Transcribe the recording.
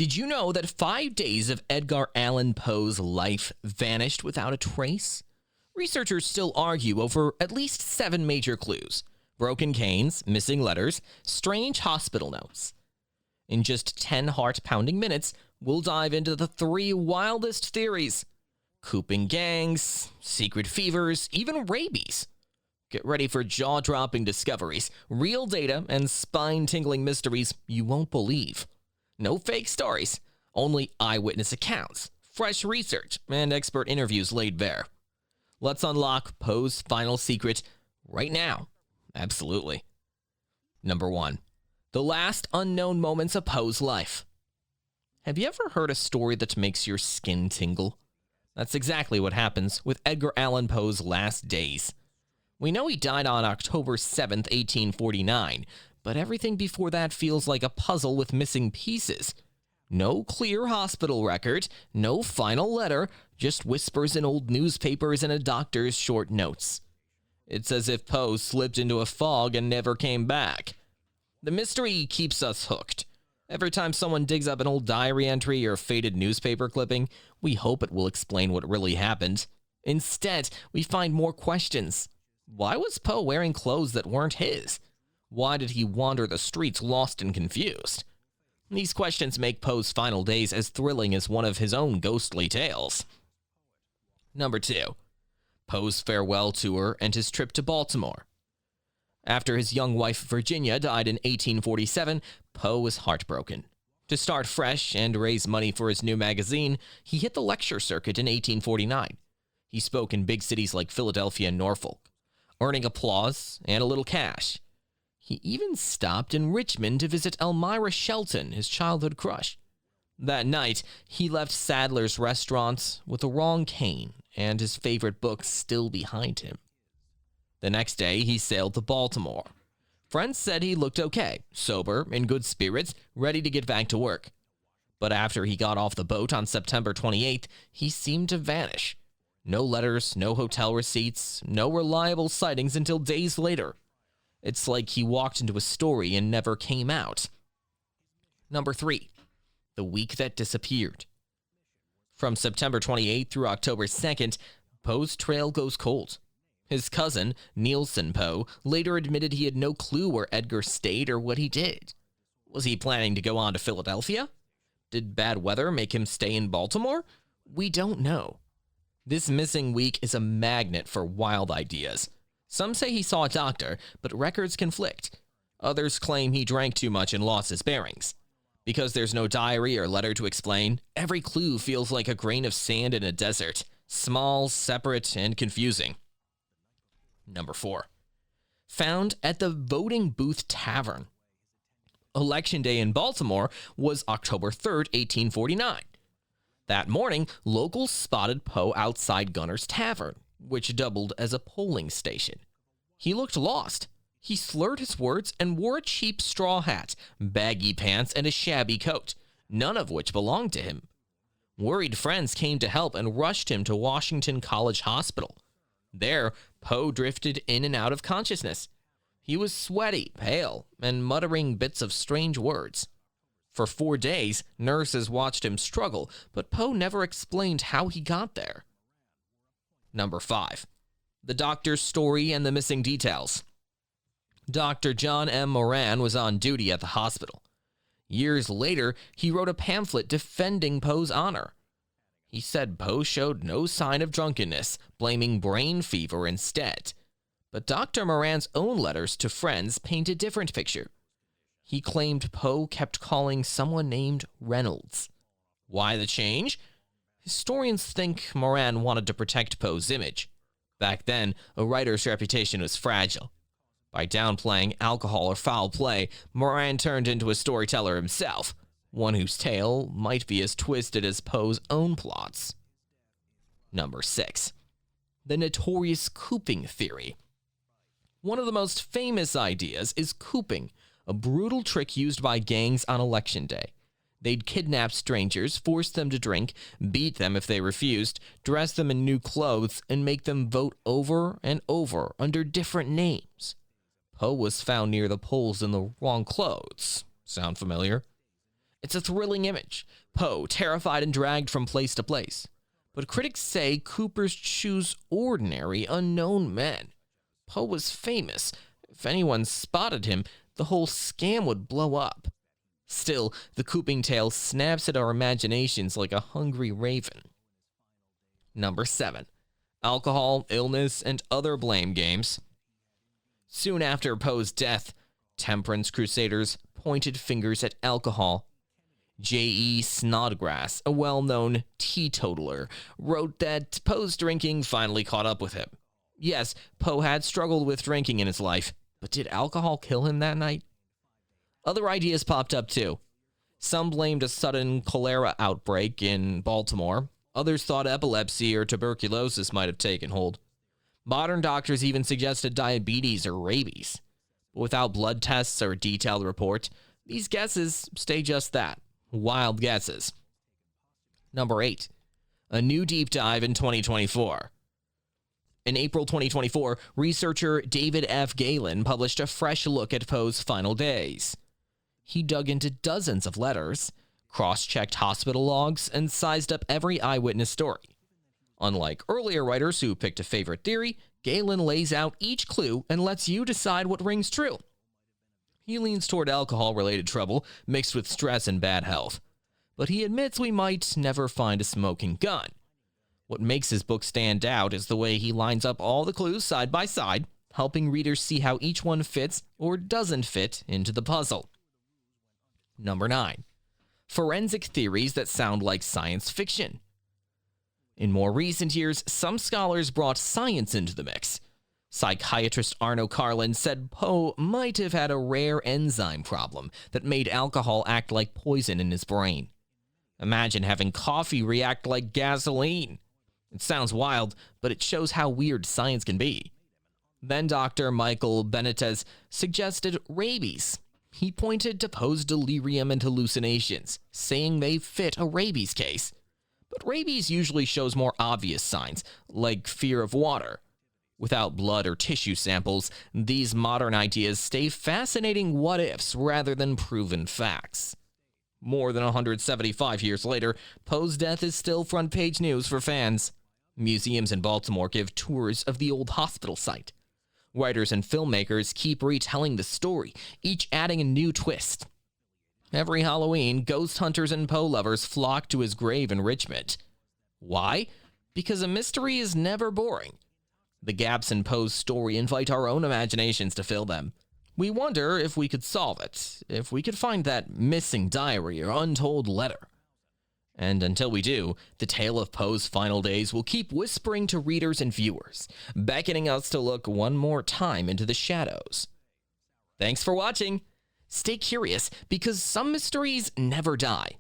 Did you know that 5 days of Edgar Allan Poe's life vanished without a trace? Researchers still argue over at least 7 major clues: broken canes, missing letters, strange hospital notes. In just 10 heart-pounding minutes, we'll dive into the 3 wildest theories: cooping gangs, secret fevers, even rabies. Get ready for jaw-dropping discoveries, real data, and spine-tingling mysteries you won't believe. No fake stories, only eyewitness accounts, fresh research, and expert interviews laid bare. Let's unlock Poe's final secret right now. Absolutely. Number 1. The last unknown moments of Poe's life. Have you ever heard a story that makes your skin tingle? That's exactly what happens with Edgar Allan Poe's last days. We know he died on October 7th, 1849, but everything before that feels like a puzzle with missing pieces. No clear hospital record, no final letter, just whispers in old newspapers and a doctor's short notes. It's as if Poe slipped into a fog and never came back. The mystery keeps us hooked. Every time someone digs up an old diary entry or faded newspaper clipping, we hope it will explain what really happened. Instead, we find more questions. Why was Poe wearing clothes that weren't his? Why did he wander the streets lost and confused? These questions make Poe's final days as thrilling as one of his own ghostly tales. Number 2. Poe's farewell tour and his trip to Baltimore. After his young wife Virginia died in 1847, Poe was heartbroken. To start fresh and raise money for his new magazine, he hit the lecture circuit in 1849. He spoke in big cities like Philadelphia and Norfolk, earning applause and a little cash. He even stopped in Richmond to visit Elmira Shelton, his childhood crush. That night, he left Sadler's Restaurant with the wrong cane and his favorite book still behind him. The next day, he sailed to Baltimore. Friends said he looked okay, sober, in good spirits, ready to get back to work. But after he got off the boat on September 28th, he seemed to vanish. No letters, no hotel receipts, no reliable sightings until days later. It's like he walked into a story and never came out. Number 3. The week that disappeared. From September 28th through October 2nd, Poe's trail goes cold. His cousin, Nielsen Poe, later admitted he had no clue where Edgar stayed or what he did. Was he planning to go on to Philadelphia? Did bad weather make him stay in Baltimore? We don't know. This missing week is a magnet for wild ideas. Some say he saw a doctor, but records conflict. Others claim he drank too much and lost his bearings. Because there's no diary or letter to explain, every clue feels like a grain of sand in a desert. Small, separate, and confusing. Number 4. Found at the Voting Booth Tavern. Election Day in Baltimore was October 3rd, 1849. That morning, locals spotted Poe outside Gunner's Tavern, which doubled as a polling station. He looked lost. He slurred his words and wore a cheap straw hat, baggy pants, and a shabby coat, none of which belonged to him. Worried friends came to help and rushed him to Washington College Hospital. There, Poe drifted in and out of consciousness. He was sweaty, pale, and muttering bits of strange words. For 4 days, nurses watched him struggle, but Poe never explained how he got there. Number 5. The doctor's story and the missing details. Dr. John M. Moran was on duty at the hospital. Years later, he wrote a pamphlet defending Poe's honor. He said Poe showed no sign of drunkenness, blaming brain fever instead. But Dr. Moran's own letters to friends paint a different picture. He claimed Poe kept calling someone named Reynolds. Why the change? Historians think Moran wanted to protect Poe's image. Back then, a writer's reputation was fragile. By downplaying alcohol or foul play, Moran turned into a storyteller himself, one whose tale might be as twisted as Poe's own plots. Number 6. The notorious cooping theory. One of the most famous ideas is cooping, a brutal trick used by gangs on Election Day. They'd kidnap strangers, force them to drink, beat them if they refused, dress them in new clothes, and make them vote over and over under different names. Poe was found near the polls in the wrong clothes. Sound familiar? It's a thrilling image, Poe terrified and dragged from place to place. But critics say Coopers choose ordinary, unknown men. Poe was famous. If anyone spotted him, the whole scam would blow up. Still, the cooping tale snaps at our imaginations like a hungry raven. Number 7. Alcohol, illness, and other blame games. Soon after Poe's death, temperance crusaders pointed fingers at alcohol. J.E. Snodgrass, a well-known teetotaler, wrote that Poe's drinking finally caught up with him. Yes, Poe had struggled with drinking in his life, but did alcohol kill him that night? Other ideas popped up too. Some blamed a sudden cholera outbreak in Baltimore. Others thought epilepsy or tuberculosis might have taken hold. Modern doctors even suggested diabetes or rabies. But without blood tests or a detailed report, these guesses stay just that. Wild guesses. Number 8. A new deep dive in 2024. In April 2024, researcher David F. Galen published a fresh look at Poe's final days. He dug into dozens of letters, cross-checked hospital logs, and sized up every eyewitness story. Unlike earlier writers who picked a favorite theory, Galen lays out each clue and lets you decide what rings true. He leans toward alcohol-related trouble mixed with stress and bad health, but he admits we might never find a smoking gun. What makes his book stand out is the way he lines up all the clues side by side, helping readers see how each one fits or doesn't fit into the puzzle. Number 9. Forensic theories that sound like science fiction. In more recent years, some scholars brought science into the mix. Psychiatrist Arno Carlin said Poe might have had a rare enzyme problem that made alcohol act like poison in his brain. Imagine having coffee react like gasoline. It sounds wild, but it shows how weird science can be. Then Dr. Michael Benitez suggested rabies. He pointed to Poe's delirium and hallucinations, saying they fit a rabies case. But rabies usually shows more obvious signs, like fear of water. Without blood or tissue samples, these modern ideas stay fascinating what-ifs rather than proven facts. More than 175 years later, Poe's death is still front-page news for fans. Museums in Baltimore give tours of the old hospital site. Writers and filmmakers keep retelling the story, each adding a new twist. Every Halloween, ghost hunters and Poe lovers flock to his grave in Richmond. Why? Because a mystery is never boring. The gaps in Poe's story invite our own imaginations to fill them. We wonder if we could solve it, if we could find that missing diary or untold letter. And until we do, the tale of Poe's final days will keep whispering to readers and viewers, beckoning us to look one more time into the shadows. Thanks for watching. Stay curious, because some mysteries never die.